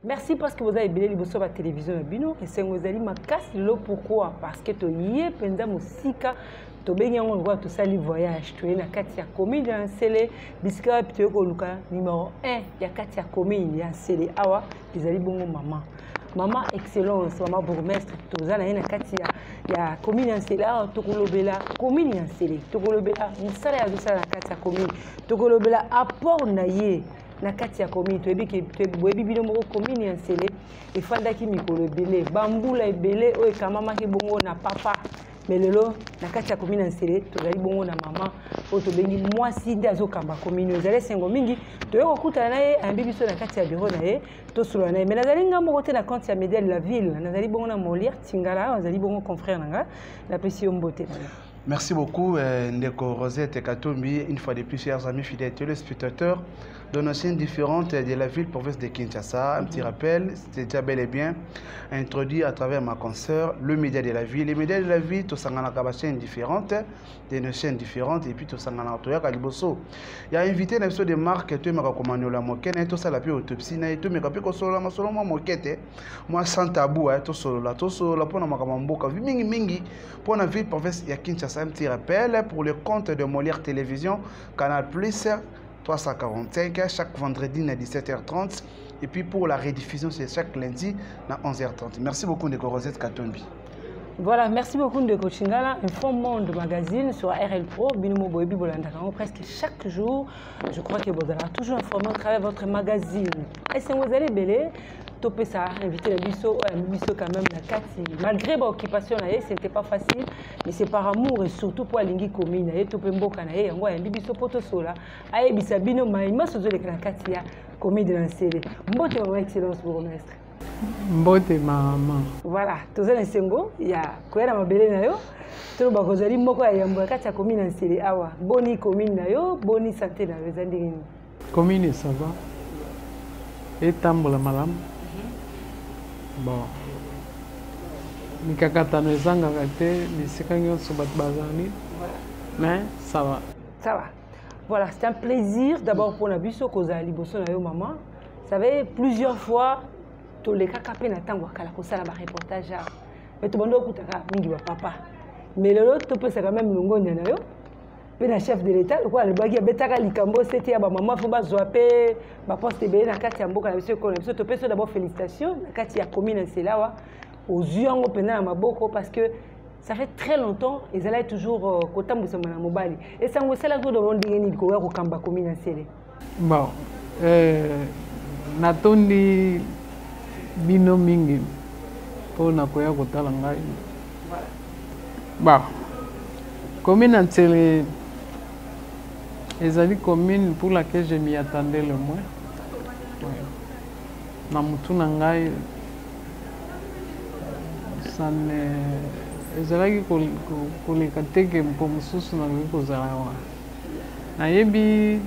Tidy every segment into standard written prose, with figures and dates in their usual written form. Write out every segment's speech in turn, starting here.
Merci parce que vous avez belé liboso la télévision bino et c'est vous allez ma casse le pourquoi parce que to yé penza musika to bengi on voit tout ça les voyages to na kati ya commune ya Nsele bisika to ko luka numéro 1 ya kati ya commune ya Nsele awa ezali bongo maman excellence maman bourgmestre to za na kati ya commune ya Nsele awa to kolobela commune ya Nsele to kolobela musala ya za na kati ya commune to kolobela apport na ye na kati ya commune to ebi ke boyebi bino moko commune ya Nsele efandaki mikolo ebele bambula ebele oyo ekamamaki bongo na papa melelo na kati ya commune ya Nsele tozali bongo na mama oyo tobengi mwasi nde azokamba commune ezali esengo mingi toyei kokutana na ye ayambi biso na kati ya bureau na ye tosolola na ye mais nazali nga moko te na compte ya média de la ville nazali bongo na Molière Tingala azali bongo confrère na nga napesi yo mbote na nga. Merci beaucoup, Ndeko Rosette Katumbi, une fois de plus, chers amis fidèles téléspectateurs de nos chaînes différentes de la ville province de Kinshasa. Un petit rappel, c'était déjà bel et bien introduit à travers ma consoeur, le média de la ville. Les médias de la ville, tout ça, on a des chaînes différentes, de nos chaînes différentes, et puis tout ça, on a Kaliboso. Il y a invité un épisode de marque, tu m'as recommandé la moquette, tout ça, la autopsie, tu m'as rappelé que solo ma moquette, moi sans tabou, tout solo, pour la makamamboka, mingi, pour la ville province de Kinshasa. Un petit rappel pour le compte de Molière Télévision, Canal Plus 345, chaque vendredi à 17h30. Et puis pour la rediffusion, c'est chaque lundi à 11h30. Merci beaucoup, Ndeko Rosette Katumbi. Voilà, merci beaucoup Ndeko Chingala. Info Monde Magazine sur RL Pro, Binomo Boebi Bolandakano, presque chaque jour. Je crois que vous allez toujours informer à travers votre magazine. Et si vous allez belé, topé ça, inviter la bisso quand même la Kati. Malgré l'occupation, ce n'était pas facile, mais c'est par amour et surtout pour la lingue commune. Topé Mboka, on voit un bisso poto sola. Aïe, bisabino, maïma, sozo de la Kati, commune de l'Nsele. Mbote, maman, excellence, bourgmestre. Mbote maman. Voilà, tous les sengo, il y a quoi dans ma belle nayo. Tout le monde a dit moko ya mboka kati ya commune ya Nsele awa. Boni commune nayo, boni santé nayo zandini. Commune ça va. Et tambola malam. Bon. Mikakata no zanga kate, bisika nyonso bat bazani. Mais ça va. Ça va. Voilà, c'est un plaisir d'abord pour la biso koza liboso nayo maman. Vous savez plusieurs fois les cas capés n'attendent pas la ça la reportage mais tout le monde écoute mingi papa mais l'autre tu peux c'est quand même longo nyanayo puis le chef de l'état quoi le bagi betaka likambo c'était ya ba maman faut ba zoaper ba poste be na kati ya mboka na biso ko na biso to peso d'abord félicitations na kati ya commune Nsele wa aux yongo pena na maboko parce que ça fait très longtemps ils allaient toujours kotambusa na mobali et ça ngwe sala ko do ndingeni ko ya ko kamba commune Nsele bon natondi bino mingi pour na koya kotala ngai bah commune Nsele ezali commune pour laquelle je m'y attendais le moins na mutu na ngai ça ne ezalaki koleka teke mpo mosusu nakoki kozala wana nayebi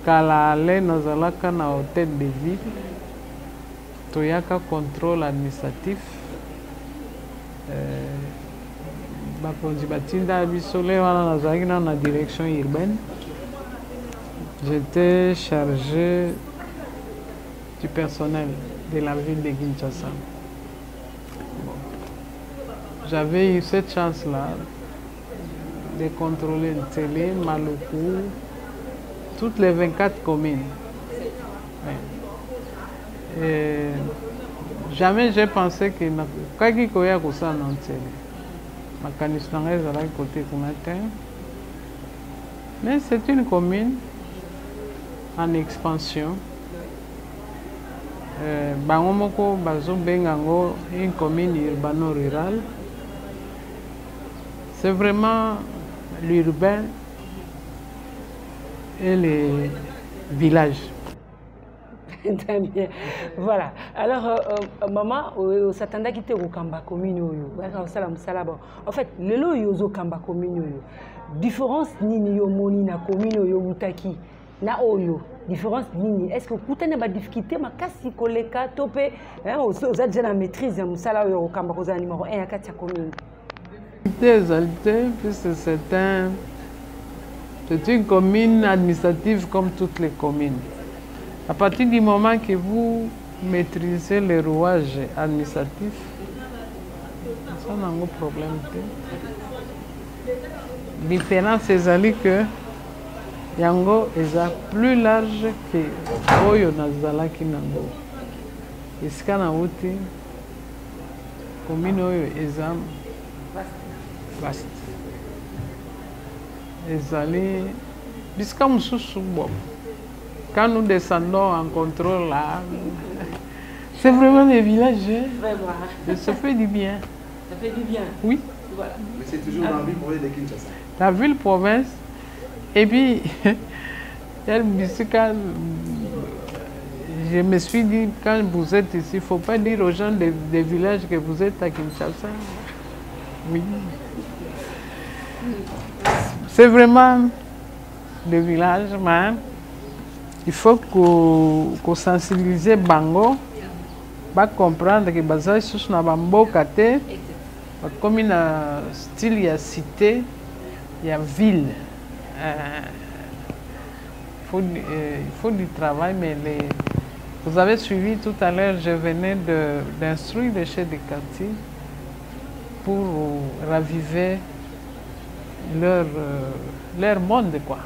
kala ale nazalaka na hôtel de ville toyaka contrôle administratif bakonzi batinda biso le wana nazalaki na na direction urbaine j'étais chargé du personnel de la ville de Kinshasa. Bon. J'avais eu cette chance là de contrôler Nsele, Maluku, toutes les 24 communes. Ouais. Et jamais j'ai pensé que kaki koya kosa na Nsele makanisi na ngai ezalaki côté kuna te mais c'est une commune en expansion bango moko bazobenga yango une commune urbano-rurale. C'est vraiment l'urbain et les villages. Très bien. Voilà. Alors, maman, on s'attendait qu'il y ait un commune. En fait, le lot y a un commune. Différence ni yo moni na commune yo mutaki na oyo. Différence ni. Est-ce que vous avez des difficultés ma kasi koleka topé vous avez déjà la maîtrise ya musala yo kamba koza numéro 1 ya kati ya commune. Puisque c'est une commune administrative comme toutes les communes. À partir du moment que vous maîtriser le rouage administratif. Ça n'a pas de problème. La différence est que yango est plus large que Oyo Nazalaki Nango. Et ce qu'on a outé, commune Oyo est vaste. Quand nous descendons en contrôle là, c'est vraiment des villages. Vraiment. Ça fait du bien. Ça fait du bien. Oui. Voilà. Mais c'est toujours dans la ville-province de Kinshasa. La ville-province. Et puis, je me suis dit, quand vous êtes ici, il ne faut pas dire aux gens des villages que vous êtes à Kinshasa. Oui. C'est vraiment des villages, mais il faut qu'on sensibilise Bango, pour comprendre que Bazaï sous na bambo kate, comme une style, il y a cité, il y a ville. Il faut du travail, mais vous avez suivi tout à l'heure, je venais d'instruire les chefs de quartier pour raviver leur monde, quoi.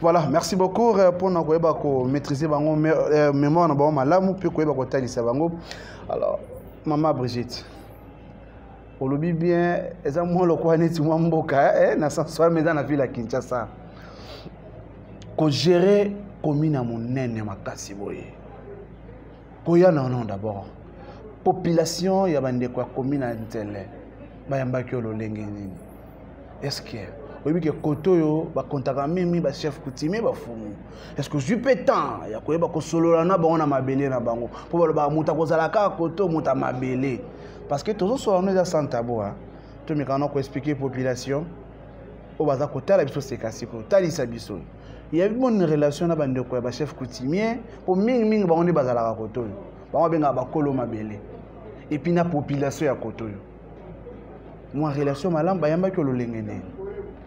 Voilà, merci beaucoup pour nous maîtriser la mémoire de malamu puis ko talisa bango. Alors, maman Brigitte, au lobby bien, eza mo lokwa neti mo mboka na sens mais dans la ville à Kinshasa. Ko gérer commune monene makasi boye. Ko ya non d'abord. Population ya bande kwa commune ntele. Ba yamba ki ololenge nini. Est-ce que oui que kotoyo ba kontaka mimi ba chef coutumier ba fumu. Est-ce que je peux temps ya koyeba ko solola na bango na mabele na bango. Po ba muta kozala ka koto muta mabele. Parce que toujours sur on est à Santa Boa. Tout me kana ko expliquer population au baza kotala biso se kasiko talisa biso. Il y a une bonne relation na bande ko ba chef coutumier pour mingi ba on est bazala ka kotoyo. Ba on benga ba kolo mabele. Et puis na population ya kotoyo. Moi relation malam ba yamba ko lolengene.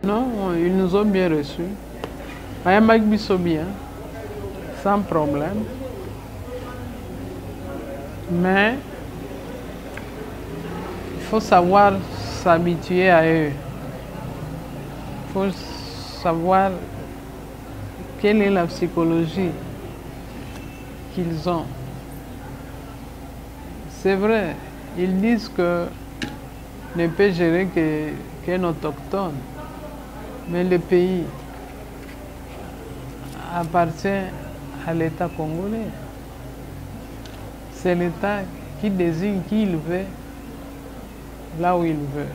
Non, ils nous ont bien reçus. Ayambak biso bien, sans problème. Mais il faut savoir s'habituer à eux. Il faut savoir quelle est la psychologie qu'ils ont. C'est vrai, ils disent que ne peut gérer qu'un autochtone. Mais le pays appartient à l'État congolais. C'est l'État qui désigne qui il veut, là où il veut.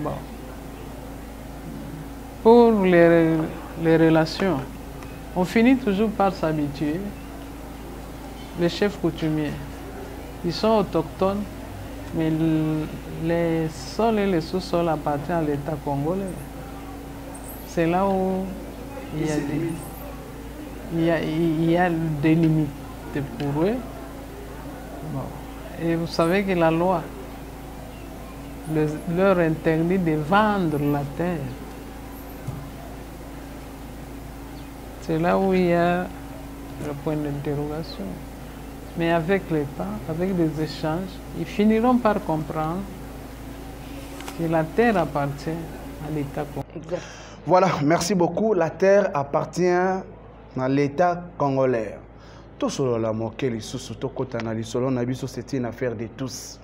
Bon. Pour les relations, on finit toujours par s'habituer. Les chefs coutumiers, ils sont autochtones, mais les sols et les sous-sols appartiennent à l'État congolais. C'est là où il y a des limites pour eux. Bon. Et vous savez que la loi leur interdit de vendre la terre. C'est là où il y a le point d'interrogation. Mais avec le temps, avec des échanges, ils finiront par comprendre que la terre appartient à l'État congolais. Voilà, merci beaucoup. La terre appartient à l'État congolais. Tout cela, la moquette, c'est une affaire de tous.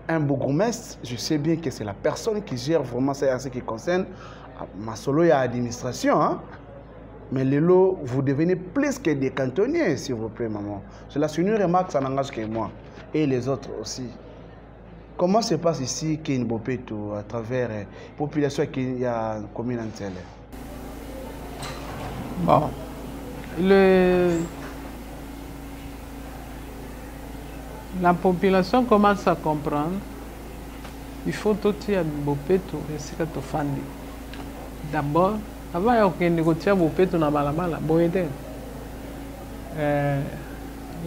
Un bourgmestre, je sais bien que c'est la personne qui gère vraiment ça en ce qui concerne ma solo administration. Hein? Mais les lots, vous devenez plus que des cantonniers, s'il vous plaît, maman. Cela, c'est une remarque, ça n'engage que moi. Et les autres aussi. Comment se passe ici, Kinbopeto, à travers la population qui y a une commune entière? Bon. La population commence à comprendre. Il faut tout y a Bopeto et c'est que tu fandi. D'abord, avant de négocier Bopeto na balabala, boyete.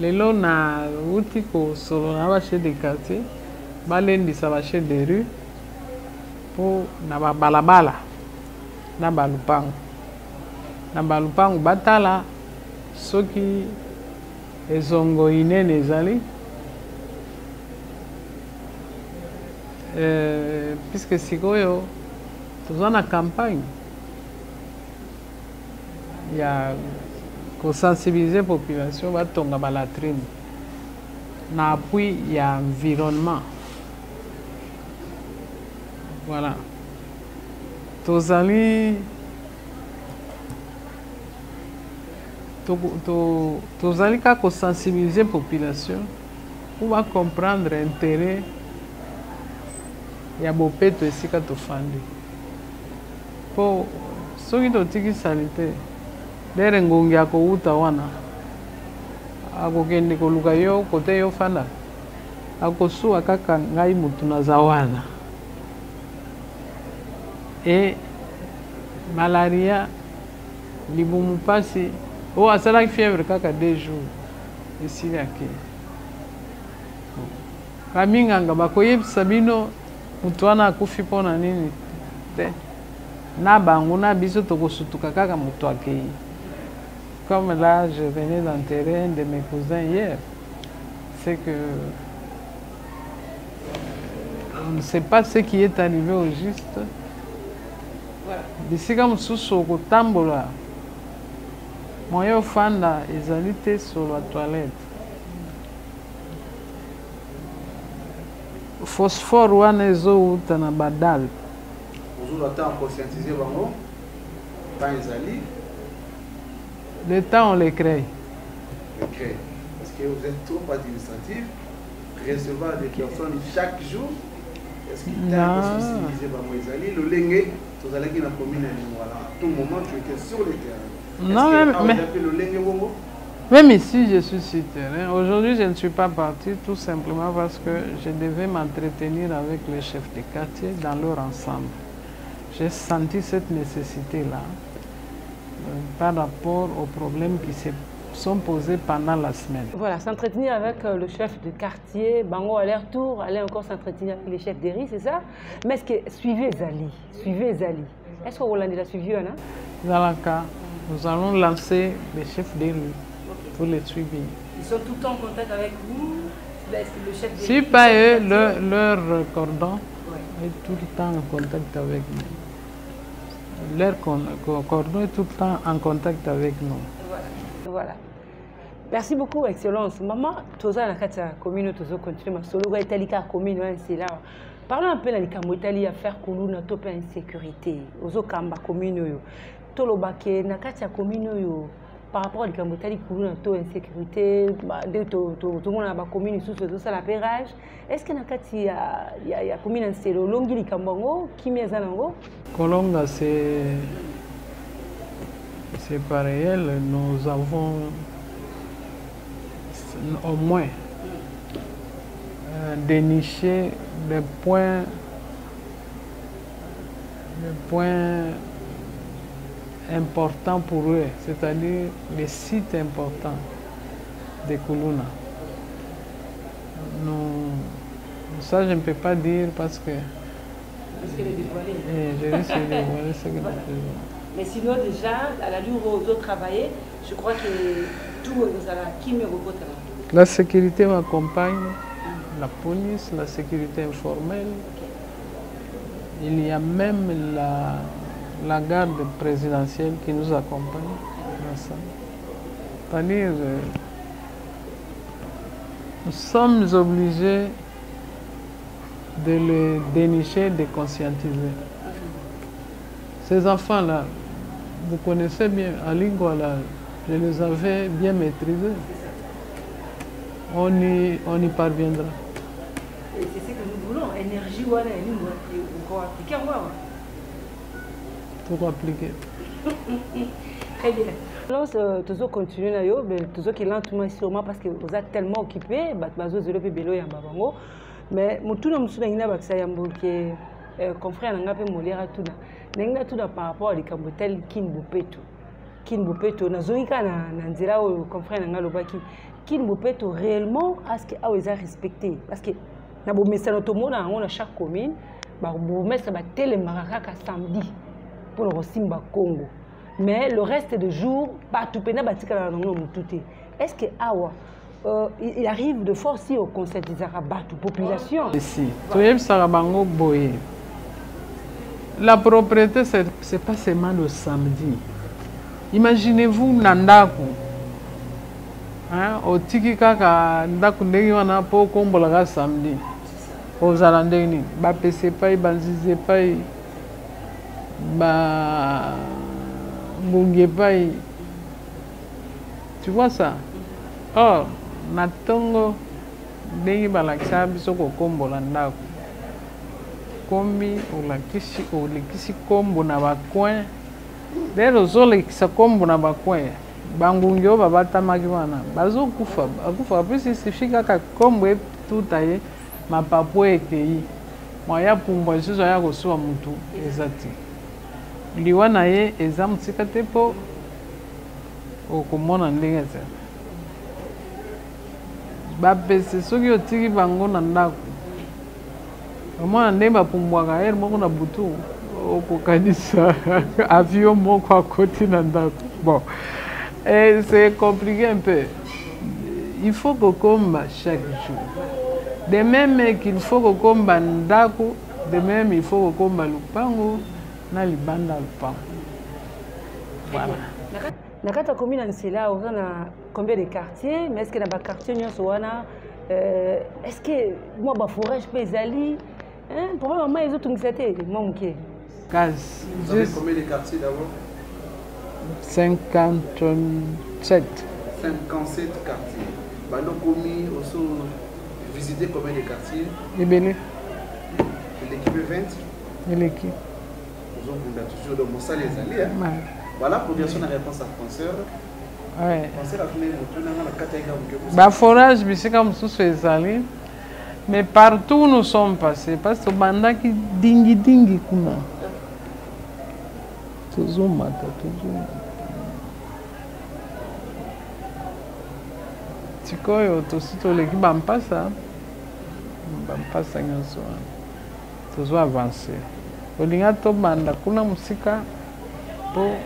Les lots na outil ko solo na baché des quartiers, balendi sa baché des rues pour na balabala, na balupango. Na balupango batala soki ezongo inene ezali puisque sikoyo toza na campagne ya kosensibiliser population batonga balatrine na appui ya environnement. Voilà. Tozali ka sensibiliser population pour comprendre l'intérêt ya bopeto esika tofandi. Po soki totiki salite lere ngongi akouta wana akokende koluka yo kote yo fanda akosuwa kaka ngai mutu naza wana. Et malaria libumu pasi o asalaki fièvre kaka 2 jours esili ake kaminganga bakoyebisa bino mutu wana akufi mpona nini te na bango na biso tokosutuka kaka mutu akei. Comme là je venais d'enterrer un de mes cousins hier, c'est que on ne sait pas ce qui est arrivé au juste. Bisika mosusu okotambola moyen ofanda ezali te sur la toilette. Phosphore wana ezouta na badal. Le temps on les crée. Les crée. Parce que vous êtes trop administratif, recevoir des personnes chaque jour. Est-ce qu'il t'a sensibilisé par Moïsali? Le lengue, tu as dit dans la commune, à tout moment tu étais sur le terrain. Non, même ici je suis sur le terrain. Aujourd'hui je ne suis pas parti tout simplement parce que je devais m'entretenir avec les chefs de quartier dans leur ensemble. J'ai senti cette nécessité-là par rapport aux problèmes qui se sont posés pendant la semaine. Voilà, s'entretenir avec le chef de quartier, Bango aller-retour, aller encore s'entretenir avec les chefs d'Eri, c'est ça? Mais est-ce que suivez Zali? Est-ce que vous l'avez suivi? Dans le cas, nous allons lancer les chefs d'Eri pour les suivre. Ils sont tout le temps en contact avec vous? Le chef d'Eri? Si pas eux, leur cordon est tout le temps en contact avec nous. Leur cordon est tout le temps en contact avec nous. Voilà. Merci beaucoup, Excellence. Maman, toza na kati ya commune tozo continuer masolo ga italika commune wa nsela. Parlons un peu na likambo Italie affaire kuluna to pe insécurité. Ozo kamba commune yo. Tolobake na kati ya commune yo par rapport à likambo Italie kuluna to insécurité de to mona ba commune sous to sala pérage. Est-ce que na kati ya commune nsela longi likambo ngo kimia zanango? Kolonga c'est pas réel, nous avons au moins déniché des points importants pour eux, c'est-à-dire les sites importants de Kuluna. Ça, je ne peux pas dire parce que je risque de dévoiler ce que nous faisons. Mais sinon, déjà, à l'allure où vous travaillez, je crois que tout vous a qui me reporte. La sécurité m'accompagne, la police, la sécurité informelle. Il y a même la garde présidentielle qui nous accompagne dans ça. C'est-à-dire, nous sommes obligés de les dénicher, de conscientiser. Ces enfants-là, vous connaissez bien, à Lingwala, je les avais bien maîtrisés. On y parviendra. Et c'est ce que nous voulons, énergie, voilà, pour appliquer. Pour appliquer. Très bien. Alors, toujours continuer là, toujours qui lentement sûrement parce que vous êtes tellement occupés, bazo zelo pe belo ya babango. Mais mutuna musuna ina bakisa ya mboke confrère nanga pe molera tuna. Nenga tuna par rapport à likambo tel Kinbupeto nazoika na nzela o confrère nanga lobaki Kinbupeto réellement est-ce que a respecté parce que na bo mesano to mona on a chaque commune ba bo mesa ba tele maraka samedi pour le Simba Congo. mais le reste de jours, tout pena batika la tout. Est-ce que Awa il arrive de force au conseil des Arabes, population? Si, la propriété, c'est pas seulement le samedi. Imaginez-vous Nandaku. Au tiki kaka ndaku ndenge wana po kombola samedi. Aux alandeni, ba pese pai, banzize pai, ba bunge pai. Tu vois ça? Or, natongo ndenge balakisa biso kokombola ndaku. Kombi olekisi kombo na bacoin. Lero ozolekisa kombo na bacoin. Bangungi oyo babatamaki wana bazokufa akufa plus suffit kaka kombo etutaye mapapu ekei moya pumbwa lisusu aya kosuwa mutu eza te liwa na ye eza motika te mpo okomona ndenge te bapese soki otiki bango na ndako omona ndenge bapumbwaka ere moko na butu okokanisa avion moko akoti na ndako bon. Et c'est compliqué un peu. Il faut qu'on combat chaque jour. De même qu'il faut qu'on combat Ndako, de même il faut qu'on combat Lupango, na libanda Lupango. Voilà. Nakata commune en cela, on a combien de quartiers? Mais est-ce que dans les quartiers, est-ce que moi, ma forêt, je peux y aller? Pour moi, ils ont tout fait. Moi, je vous avez combien de quartiers d'abord? 57. 57 quartiers. Bando commis aussi visiter combien de quartiers? Libélé. L'équipe est 20? L'équipe. Nous avons toujours dans mon salle les alliés. Voilà pour dire son réponse à François. Ouais. François a fait le forage, c'est comme sous les alliés. Mais partout où nous sommes passés, parce que banda qui dingi kuna. Toujours mata, toujours. Tikoyo, tout l'équipe bampasa nyonso toujours avancé. Olinga to banda kuna musika po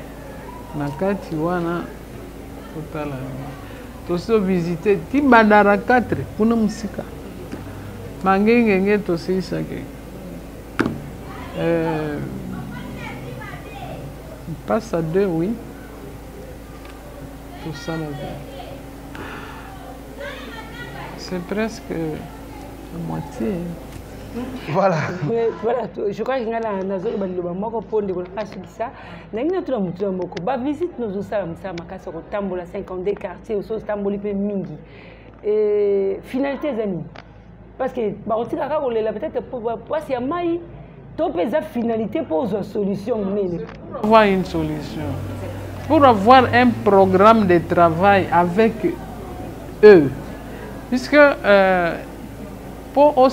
nakati wana totala. Toso visiter ti bandara 4 kuna musika. Mangenge tosi isake. On passe à 2, oui. Tout ça là. C'est presque la moitié. Voilà. Voilà, je crois que nous avons visite nos Tambola 52 quartiers, au Tambola Mingi. Et finalité des amis. Parce que peut-être pour si y maï, la finalité pour une solution. Pour avoir une solution, pour avoir un programme de travail avec eux, puisque pour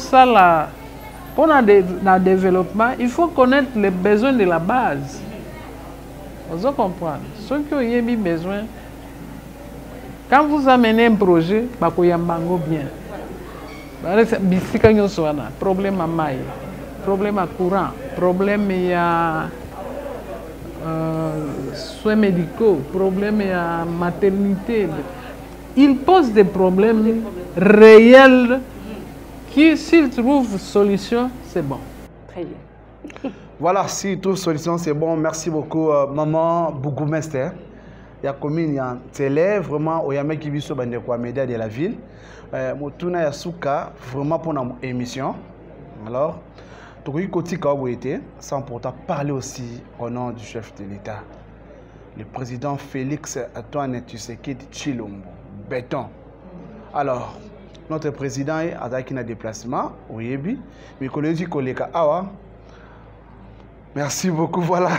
le développement, il faut connaître les besoins de la base. Vous comprenez? Ceux qui ont besoin, quand vous amenez un projet, vous avez bien. Problème à maille, problème à courant, problème à soins médicaux, problème à maternité. Il pose des problèmes réels qui, s'il trouve solution, c'est bon. Très bien. Voilà, si trouve solution, c'est bon. Merci beaucoup, maman Bougoumester. Il y a commune, il y a un télé, vraiment, il y a un mec qui vit sur les médias de la ville. Motuna Yasuka, vraiment pour notre émission. Alors, sans pourtant parler aussi au nom du chef de l'État, le président Félix Antoine Tshisekedi Tshilombo, béton. Alors, notre président est à un déplacement au Yébi, mais collègue Awa. Merci beaucoup. Voilà,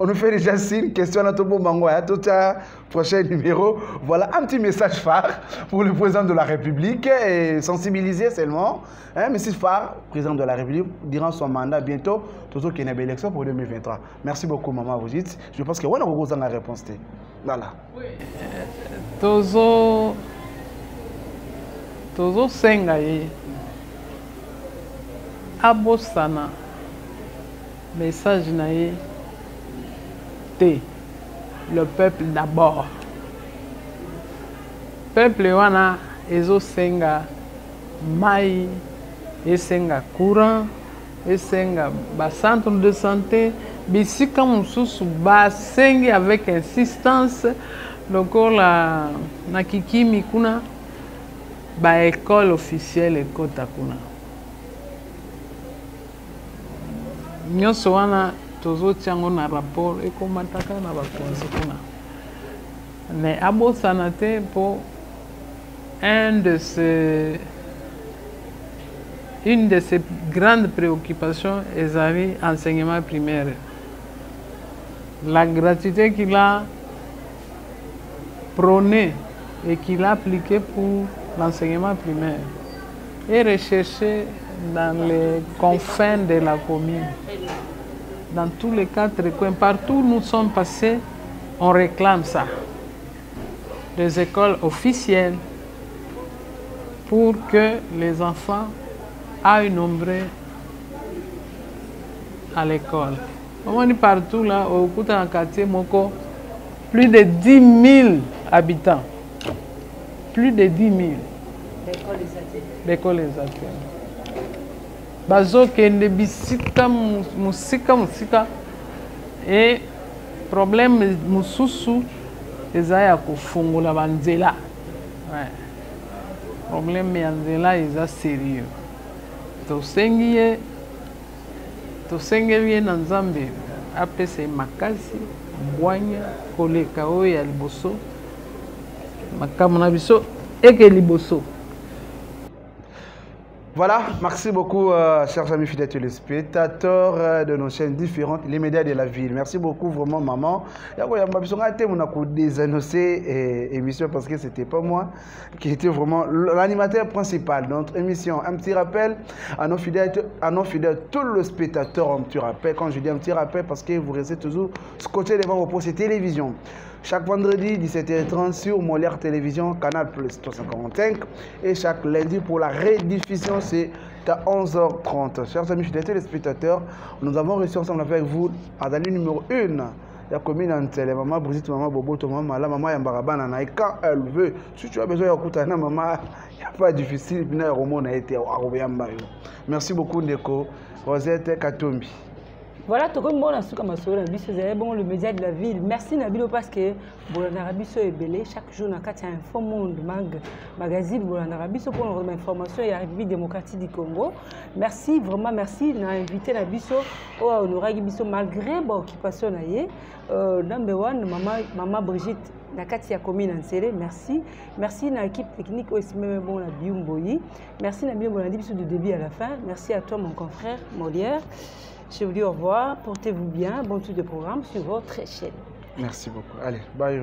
on nous fait déjà signe. Question à Tobo Bangoya, tout à prochain numéro. Voilà un petit message phare pour le président de la République et sensibiliser seulement. Un message phare, président de la République, durant son mandat bientôt, toujours qu'il y a une élection pour 2023. Merci beaucoup, maman. Vous dites, je pense que on a besoin de la réponse. Voilà. Oui. Tozo Sengaye Abosana. Message nae te le peuple d'abord. Peuple wana ezosenga mai, esenga courant, esenga ba centre de santé, bisika mususu basengi avec insistance lokola na Kikimi kuna ba école officielle ekota kuna. Nyonso wana tozotiango na rapport ekomataka na bakonzi kuna. Mais abosana te po une de ses grandes préoccupations est l'enseignement primaire. La gratuité qu'il a prônée et qu'il a appliquée pour l'enseignement primaire est recherchée dans les confins de la commune. Dans tous les 4 coins, partout où nous sommes passés, on réclame ça. Des écoles officielles pour que les enfants aillent nombreux à l'école. On est partout là, au quartier Moko, plus de 10 000 habitants. Plus de 10 000. L'école des athées. Bazo kende bisika musika et problème mususu ezaya kufungula banzela. Ouais. Problème ya nzela eza sérieux. Tosengeli na Nzambe apesa makasi bwanya koleka oyo ya liboso makamu na biso eke liboso. Voilà, merci beaucoup, chers amis fidèles téléspectateurs de nos chaînes différentes, les médias de la ville. Merci beaucoup, vraiment, maman. On a désannoncé l'émission parce que ce n'était pas moi qui était vraiment l'animateur principal de notre émission. Un petit rappel à nos fidèles, tous les spectateurs, un petit rappel. Quand je dis un petit rappel, parce que vous restez toujours scotché devant vos postes télévision. Chaque vendredi, 17h30 sur Molière Télévision, Canal Plus 345. Et chaque lundi pour la rediffusion, c'est à 11h30. Chers amis fidèles téléspectateurs, nous avons réussi ensemble avec vous à la numéro 1. Il y a combien d'antenne, maman Brigitte, maman Bobo, maman la maman Yambarabana, et quand elle veut, si tu as besoin d'écouter maman, il n'y a pas difficile, merci beaucoup Ndeko, Rosette Katumbi. Voilà, tout le monde a su comme ça, bon le média de la ville. Merci Nabilo parce que Bolanabiso est belé chaque jour dans un Info Monde magazine Bolanabiso pour notre information et la République démocratique du Congo. Merci vraiment merci n'a invité Nabiso au honoré Biso malgré l'occupation naie. Number one maman Brigitte Nakati a commune en serré. Merci à l'équipe technique aussi même bon la Biumboyi. Merci Nabilo Bolanabiso du début à la fin. Merci à toi mon confrère Molière. Je vous dis au revoir, portez-vous bien, bon tour de programme sur votre chaîne. Merci beaucoup. Allez, bye.